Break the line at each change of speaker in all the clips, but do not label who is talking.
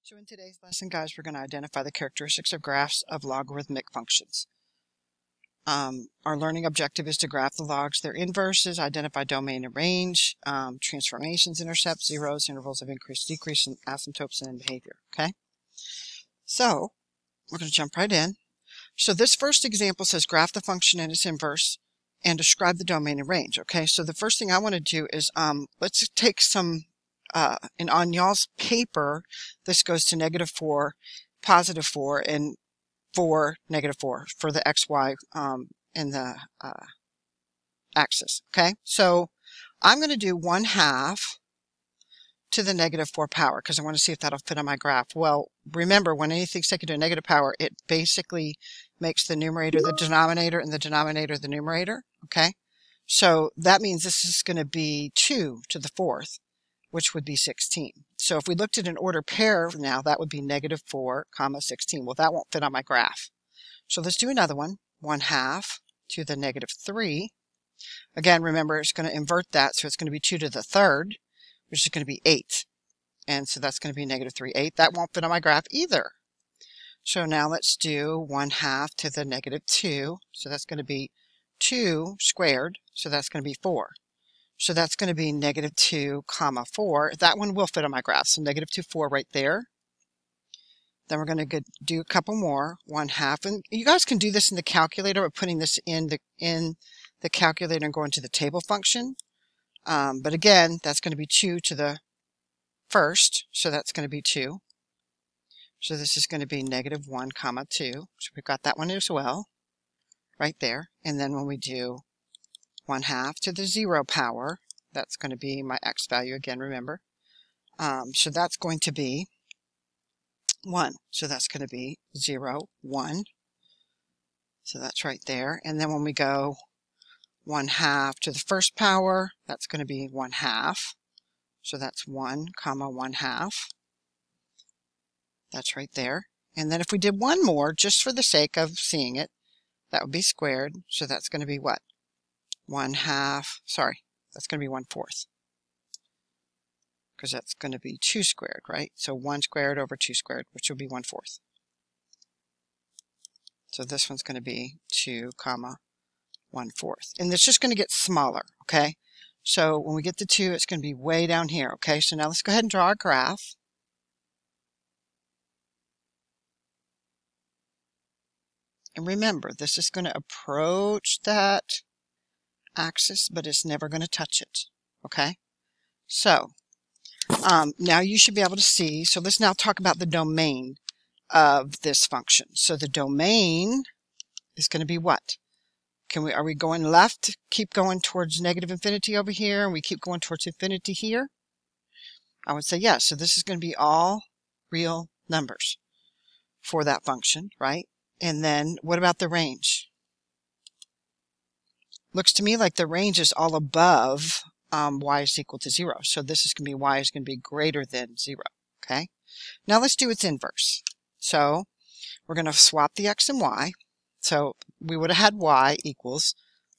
So in today's lesson, guys, we're going to identify the characteristics of graphs of logarithmic functions. Our learning objective is to graph the logs, their inverses, identify domain and range, transformations, intercepts, zeros, intervals of increase, decrease, and asymptotes and behavior. Okay? So we're going to jump right in. So this first example says graph the function and its inverse and describe the domain and range. Okay? So the first thing I want to do is let's take some and on y'all's paper, this goes to -4, +4, and 4, -4 for the x, y, and the axis. Okay, so I'm going to do 1/2 to the -4 power because I want to see if that'll fit on my graph. Well, remember, when anything's taken to a negative power, it basically makes the numerator the denominator and the denominator the numerator. Okay, so that means this is going to be 2 to the 4th. Which would be 16. So if we looked at an order pair now, that would be -4, 16. Well, that won't fit on my graph. So let's do another one. 1/2 to the -3. Again, remember, it's going to invert that, so it's going to be 2 to the 3rd, which is going to be 8. And so that's going to be -3, 8. That won't fit on my graph either. So now let's do 1/2 to the -2. So that's going to be 2 squared. So that's going to be 4. So that's going to be -2, 4. That one will fit on my graph. So -2, 4 right there. Then we're going to do a couple more. 1/2. And you guys can do this in the calculator or putting this in the calculator and going to the table function. But again, that's going to be 2 to the 1st. So that's going to be 2. So this is going to be -1, 2. So we've got that one as well. Right there. And then when we do 1/2 to the 0 power, that's going to be my x value again, remember. So that's going to be 1. So that's going to be 0, 1. So that's right there. And then when we go 1/2 to the 1st power, that's going to be 1/2. So that's 1, 1/2. That's right there. And then if we did one more, just for the sake of seeing it, that would be squared. So that's going to be what? 1/2, sorry, that's going to be 1/4. Because that's going to be 2 squared, right? So 1 squared over 2 squared, which will be 1/4. So this one's going to be 2, 1/4. And it's just going to get smaller, okay? So when we get to 2, it's going to be way down here, okay? So now let's go ahead and draw our graph. And remember, this is going to approach that axis, but it's never going to touch it. Okay, so now you should be able to see. So let's now talk about the domain of this function. So the domain is going to be what? Are we going left? Keep going towards -infinity over here, and we keep going towards infinity here? I would say yes. So this is going to be all real numbers for that function, right? And then what about the range? Looks to me like the range is all above y is equal to 0. So this is going to be y is going to be greater than 0. Okay. Now let's do its inverse. So we're going to swap the x and y. So we would have had y equals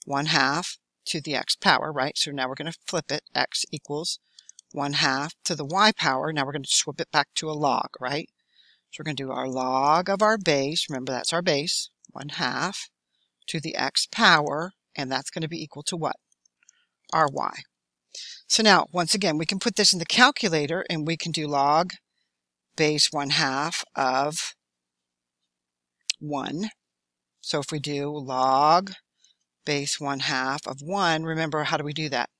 1/2 to the x power, right? So now we're going to flip it. X equals 1/2 to the y power. Now we're going to swap it back to a log, right? So we're going to do our log of our base. Remember, that's our base. 1/2 to the x power. And that's going to be equal to what? Our y. So now, once again, we can put this in the calculator and we can do log base 1/2 of 1. So if we do log base 1/2 of 1, remember, how do we do that?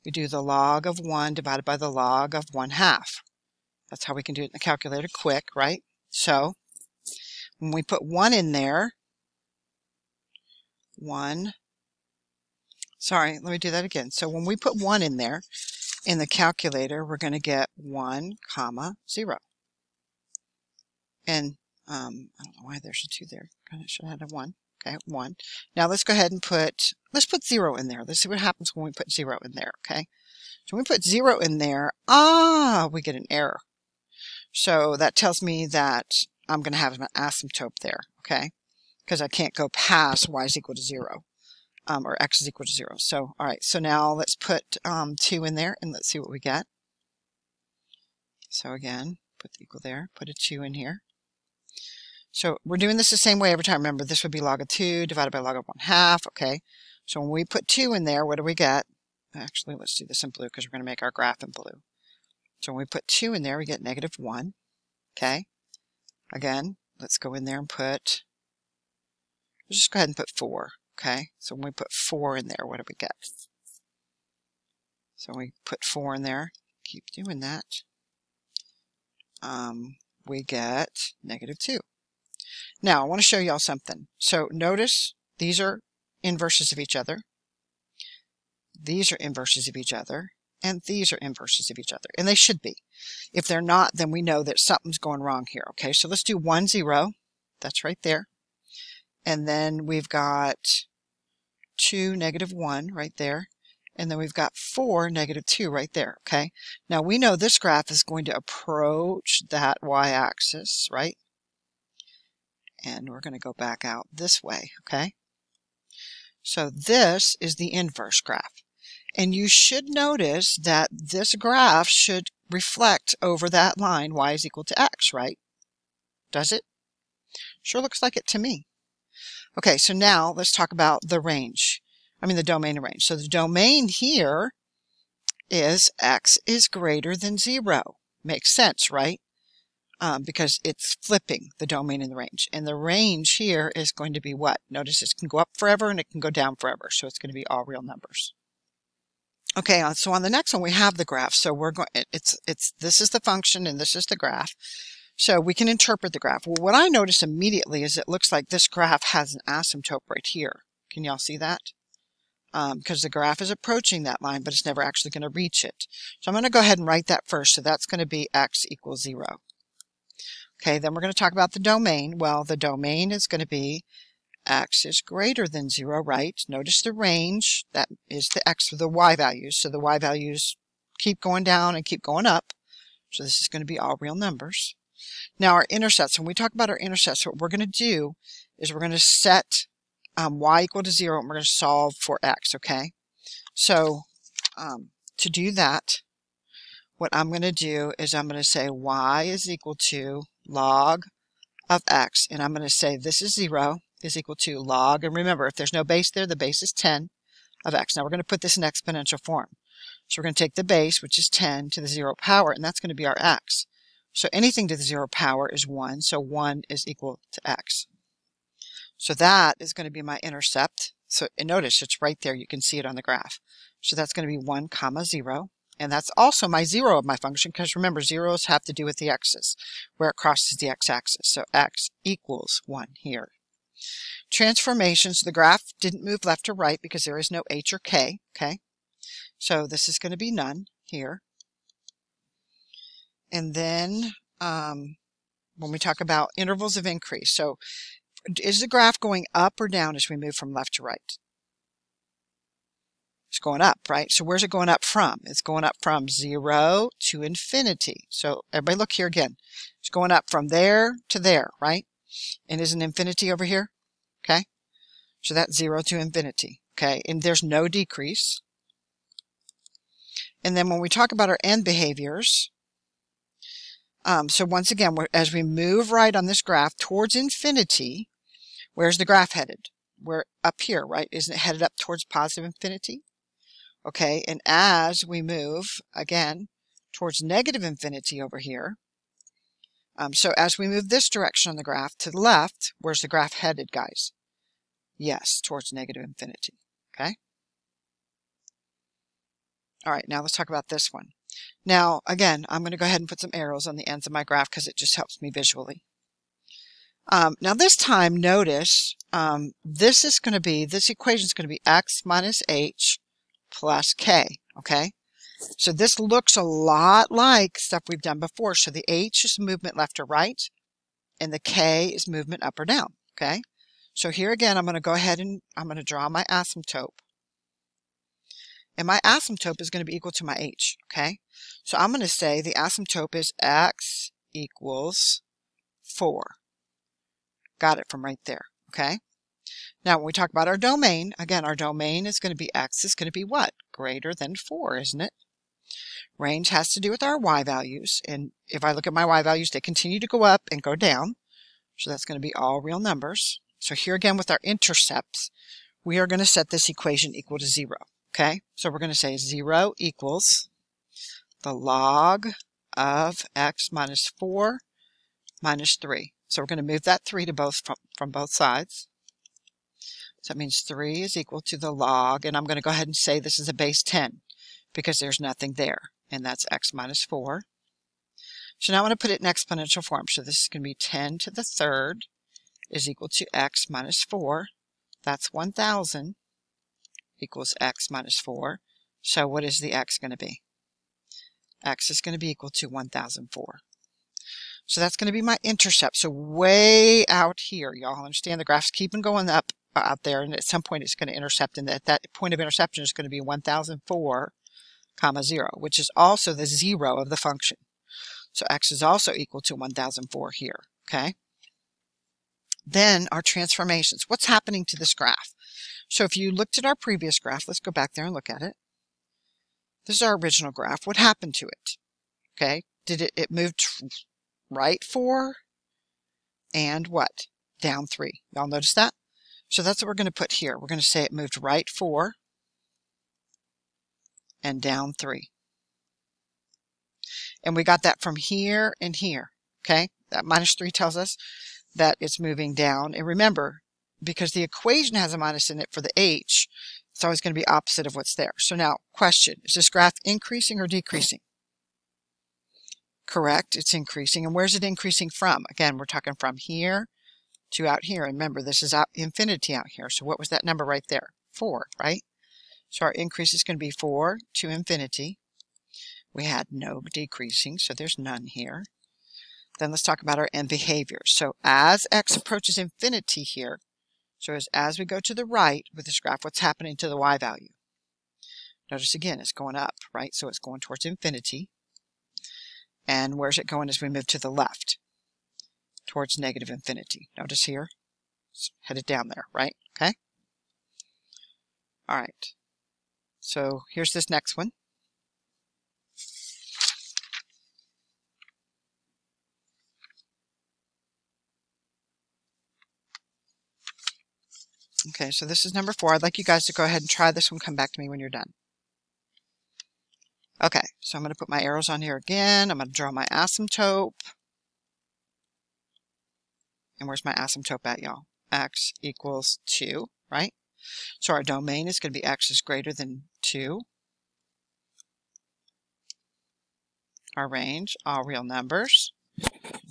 We do the log of 1 divided by the log of 1/2. That's how we can do it in the calculator quick, right? So when we put 1 in there, 1, sorry, let me do that again. So when we put 1 in there in the calculator, we're going to get 1, 0. And I don't know why there's a 2 there. I should have had a 1. Okay, 1. Now let's go ahead and put 0 in there. Let's see what happens when we put 0 in there, okay? So when we put 0 in there, we get an error. So that tells me that I'm going to have an asymptote there, okay? Because I can't go past y is equal to 0. Or x is equal to 0. So, all right, so now let's put 2 in there and let's see what we get. So again, put the equal there, put a 2 in here. So we're doing this the same way every time. Remember, this would be log of 2 divided by log of 1/2, okay? So when we put 2 in there, what do we get? Actually, let's do this in blue because we're going to make our graph in blue. So when we put 2 in there, we get -1, okay? Again, let's go in there and put, let's just go ahead and put 4, okay? So when we put 4 in there, what do we get? So we put 4 in there, keep doing that. We get -2. Now, I want to show y'all something. So notice these are inverses of each other. These are inverses of each other. And these are inverses of each other. And they should be. If they're not, then we know that something's going wrong here. Okay, so let's do 1, 0. That's right there. And then we've got 2, -1 right there. And then we've got 4, -2 right there. Okay, now we know this graph is going to approach that y-axis, right? And we're going to go back out this way, okay? So this is the inverse graph. And you should notice that this graph should reflect over that line y is equal to x, right? Does it? Sure looks like it to me. Okay, so now let's talk about the range. I mean the domain and range. So the domain here is x is greater than 0. Makes sense, right? Because it's flipping the domain and the range. And the range here is going to be what? Notice it can go up forever and it can go down forever. So it's going to be all real numbers. Okay, so on the next one we have the graph. So we're going, this is the function and this is the graph. So we can interpret the graph. Well, what I notice immediately is it looks like this graph has an asymptote right here. Can y'all see that? Because the graph is approaching that line, but it's never actually going to reach it. So I'm going to go ahead and write that first. So that's going to be x equals 0. Okay, then we're going to talk about the domain. Well, the domain is going to be x is greater than 0, right? Notice the range, that is the x for the y values. So the y values keep going down and keep going up. So this is going to be all real numbers. Now our intercepts, when we talk about our intercepts, what we're going to do is we're going to set y equal to 0 and we're going to solve for x, okay? So to do that, what I'm going to do is I'm going to say y is equal to log of x, and I'm going to say this is 0 is equal to log, and remember if there's no base there, the base is 10 of x. Now we're going to put this in exponential form. So we're going to take the base, which is 10, to the 0 power, and that's going to be our x. So anything to the 0 power is 1, so 1 is equal to x. So that is going to be my intercept. So and notice it's right there, you can see it on the graph. So that's going to be 1, 0. And that's also my 0 of my function, because remember, zeros have to do with the x's, where it crosses the x-axis. So x equals 1 here. Transformations, the graph didn't move left or right because there is no h or k, okay? So this is going to be none here. And then when we talk about intervals of increase, so is the graph going up or down as we move from left to right? It's going up, right? So where's it going up from? It's going up from 0 to infinity. So everybody look here again. It's going up from there to there, right? And is an infinity over here? Okay. So that's 0 to infinity. Okay. And there's no decrease. And then when we talk about our end behaviors, so once again, as we move right on this graph towards infinity, where's the graph headed? We're up here, right? Isn't it headed up towards positive infinity? Okay, and as we move, again, towards negative infinity over here, so as we move this direction on the graph to the left, where's the graph headed, guys? Yes, towards negative infinity, okay? All right, now let's talk about this one. Now, again, I'm going to go ahead and put some arrows on the ends of my graph because it just helps me visually. Now this time, notice, this equation is going to be x minus h plus k, okay? So this looks a lot like stuff we've done before. So the h is movement left or right, and the k is movement up or down, okay? So here again, I'm going to go ahead and I'm going to draw my asymptote. And my asymptote is going to be equal to my h, okay? So I'm going to say the asymptote is x equals 4. Got it from right there, okay? Now, when we talk about our domain, again, our domain is going to be x is going to be what? Greater than 4, isn't it? Range has to do with our y values, and if I look at my y values, they continue to go up and go down, so that's going to be all real numbers. So here again with our intercepts, we are going to set this equation equal to 0, okay? So we're going to say 0 equals the log of x minus 4 minus 3. So we're going to move that 3 to from both sides. So that means 3 is equal to the log, and I'm going to go ahead and say this is a base 10 because there's nothing there, and that's x minus 4. So now I want to put it in exponential form. So this is going to be 10 to the third is equal to x minus 4. That's 1,000 equals x minus 4. So what is the x going to be? X is going to be equal to 1,004. So that's going to be my intercept. So way out here, y'all understand the graph's keeping going up out there, and at some point it's going to intercept, and that point of interception is going to be 1,004, 0, which is also the 0 of the function. So x is also equal to 1,004 here, okay? Then our transformations. What's happening to this graph? So if you looked at our previous graph, let's go back there and look at it. This is our original graph. What happened to it? Okay, it moved right 4 and what? Down 3. Y'all notice that? So that's what we're going to put here. We're going to say it moved right 4 and down 3. And we got that from here and here, okay? That minus 3 tells us that it's moving down. And remember, because the equation has a minus in it for the h, it's always going to be opposite of what's there. So now, question, is this graph increasing or decreasing? Correct, it's increasing. And where's it increasing from? Again, we're talking from here to out here. And remember, this is infinity out here. So what was that number right there? 4, right? So our increase is going to be 4 to infinity. We had no decreasing, so there's none here. Then let's talk about our end behavior. So as x approaches infinity here, so as we go to the right with this graph, what's happening to the y value? Notice again, it's going up, right? So it's going towards infinity. And where's it going as we move to the left? Towards negative infinity. Notice here, it's headed down there, right? Okay? All right. So here's this next one. Okay, so this is number 4. I'd like you guys to go ahead and try this one. Come back to me when you're done. Okay, so I'm going to put my arrows on here again. I'm going to draw my asymptote. And where's my asymptote at, y'all? X equals 2, right? So our domain is going to be x is greater than 2. Our range, all real numbers.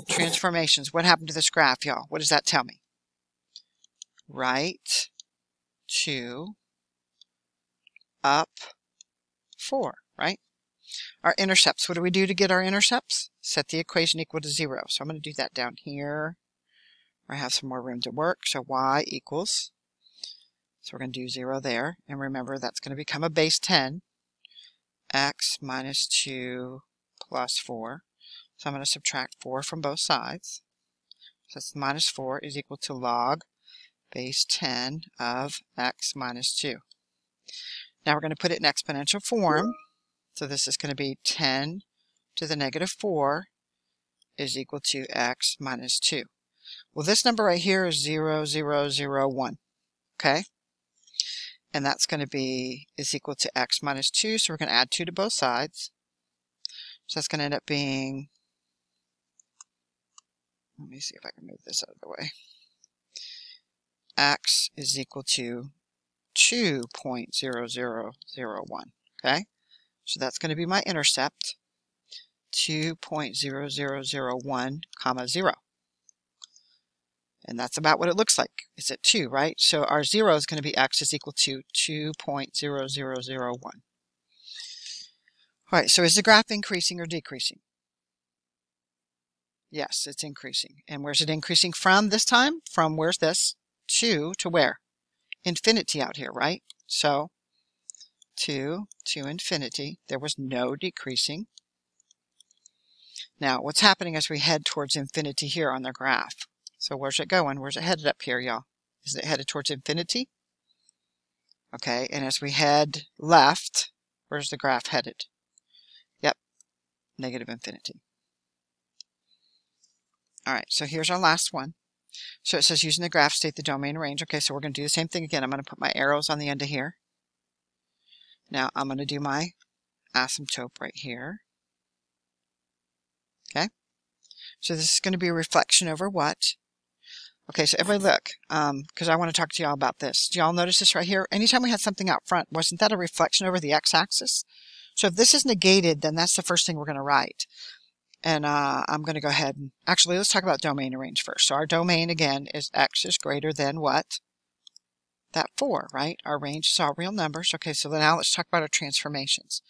Transformations. What happened to this graph, y'all? What does that tell me? Right 2, up 4, right? Our intercepts, what do we do to get our intercepts? Set the equation equal to 0. So I'm going to do that down here where I have some more room to work. So y equals, so we're going to do 0 there. And remember, that's going to become a base 10. X minus 2 plus 4. So I'm going to subtract 4 from both sides. So that's minus 4 is equal to log base 10 of x minus 2. Now we're going to put it in exponential form. So this is going to be 10 to the negative 4 is equal to x minus 2. Well, this number right here is 0, 0, 0, 1. Okay? And that's going to be is equal to x minus 2. So we're going to add 2 to both sides. So that's going to end up being, let me see if I can move this out of the way. X is equal to 2.0001. Okay? So that's going to be my intercept, 2.0001, 0. And that's about what it looks like. It's at 2, right? So our 0 is going to be x is equal to 2.0001. All right, so is the graph increasing or decreasing? Yes, it's increasing. And where's it increasing from this time? From where's this? 2 to where? Infinity out here, right? So 2 to infinity. There was no decreasing. Now, what's happening as we head towards infinity here on the graph? So where's it going? Where's it headed up here, y'all? Is it headed towards infinity? Okay, and as we head left, where's the graph headed? Yep, negative infinity. All right, so here's our last one. So it says using the graph, state the domain range. Okay, so we're going to do the same thing again. I'm going to put my arrows on the end of here. Now I'm going to do my asymptote right here. Okay, so this is going to be a reflection over what? Okay, so everybody look, because I want to talk to y'all about this. Do y'all notice this right here? Anytime we had something out front, wasn't that a reflection over the x-axis? So if this is negated, then that's the first thing we're going to write. And I'm going to go ahead and, actually, let's talk about domain and range first. So our domain, again, is x is greater than what? That 4, right? Our range is all real numbers. Okay, so now let's talk about our transformations.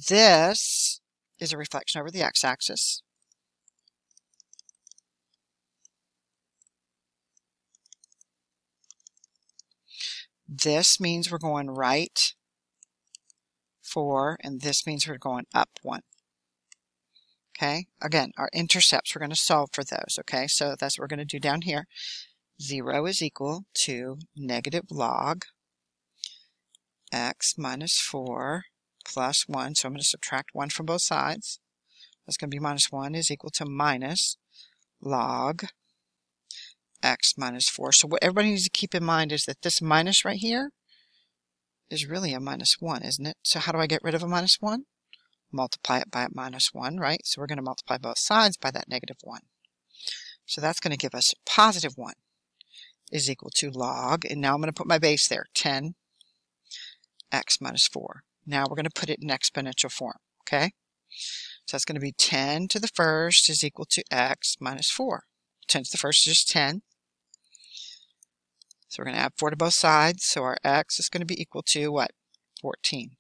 This is a reflection over the x-axis. This means we're going right 4, and this means we're going up 1. Okay, again, our intercepts, we're going to solve for those. Okay, so that's what we're going to do down here. 0 is equal to negative log x minus 4 plus 1. So I'm going to subtract 1 from both sides. That's going to be minus 1 is equal to minus log x minus 4. So what everybody needs to keep in mind is that this minus right here is really a minus 1, isn't it? So how do I get rid of a minus 1? Multiply it by a minus 1, right? So we're going to multiply both sides by that negative 1. So that's going to give us positive 1 is equal to log, and now I'm going to put my base there, 10 x minus 4. Now we're going to put it in exponential form, okay? So that's going to be 10 to the first is equal to x minus 4. 10 to the first is just 10. So we're going to add 4 to both sides, so our x is going to be equal to what? 14.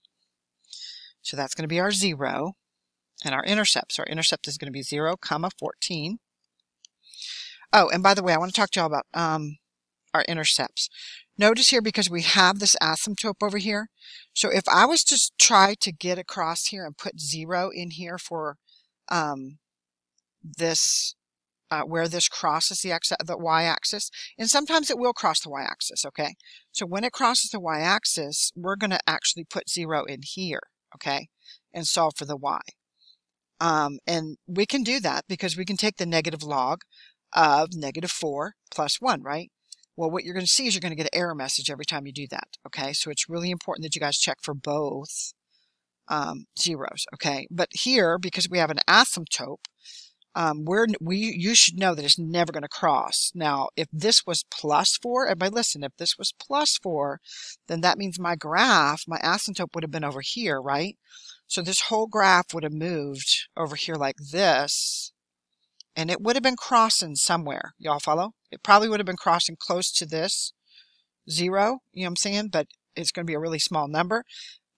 So that's going to be our 0, and our intercept. So our intercept is going to be 0, 14. Oh, and by the way, I want to talk to y'all about our intercepts. Notice here, because we have this asymptote over here, so if I was to try to get across here and put 0 in here for this, where this crosses the y-axis, and sometimes it will cross the y-axis, okay? So when it crosses the y-axis, we're going to actually put 0 in here, okay, and solve for the y. And we can do that because we can take the negative log of negative 4 plus 1, right? Well, what you're going to see is you're going to get an error message every time you do that, okay? So it's really important that you guys check for both zeros, okay? But here, because we have an asymptote, you should know that it's never going to cross. Now, if this was plus 4, everybody listen, if this was plus 4, then that means my graph, my asymptote would have been over here, right? So this whole graph would have moved over here like this, and it would have been crossing somewhere. Y'all follow? It probably would have been crossing close to this 0, you know what I'm saying? But it's going to be a really small number.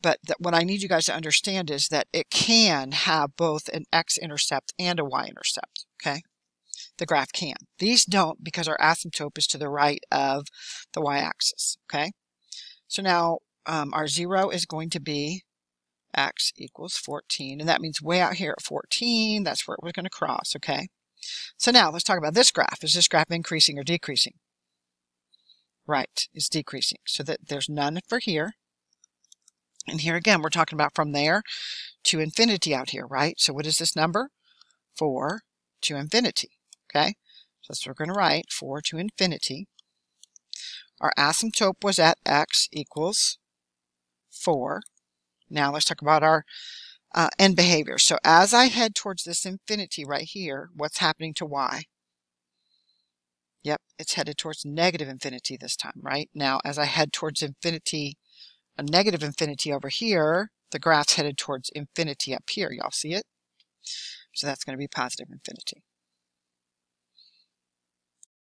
But what I need you guys to understand is that it can have both an x-intercept and a y-intercept, okay? The graph can. These don't, because our asymptote is to the right of the y-axis, okay? So now our 0 is going to be x equals 14, and that means way out here at 14, that's where we're going to cross, okay? So now let's talk about this graph. Is this graph increasing or decreasing? Right, it's decreasing. So that there's none for here. And here again, we're talking about from there to infinity out here, right? So what is this number? 4 to infinity, okay? So that's what we're going to write, 4 to infinity. Our asymptote was at x equals 4. Now let's talk about our end behavior. So as I head towards this infinity right here, what's happening to y? Yep, it's headed towards negative infinity this time, right? Now, as I head towards infinity, a negative infinity over here, the graph's headed towards infinity up here. Y'all see it? So that's going to be positive infinity.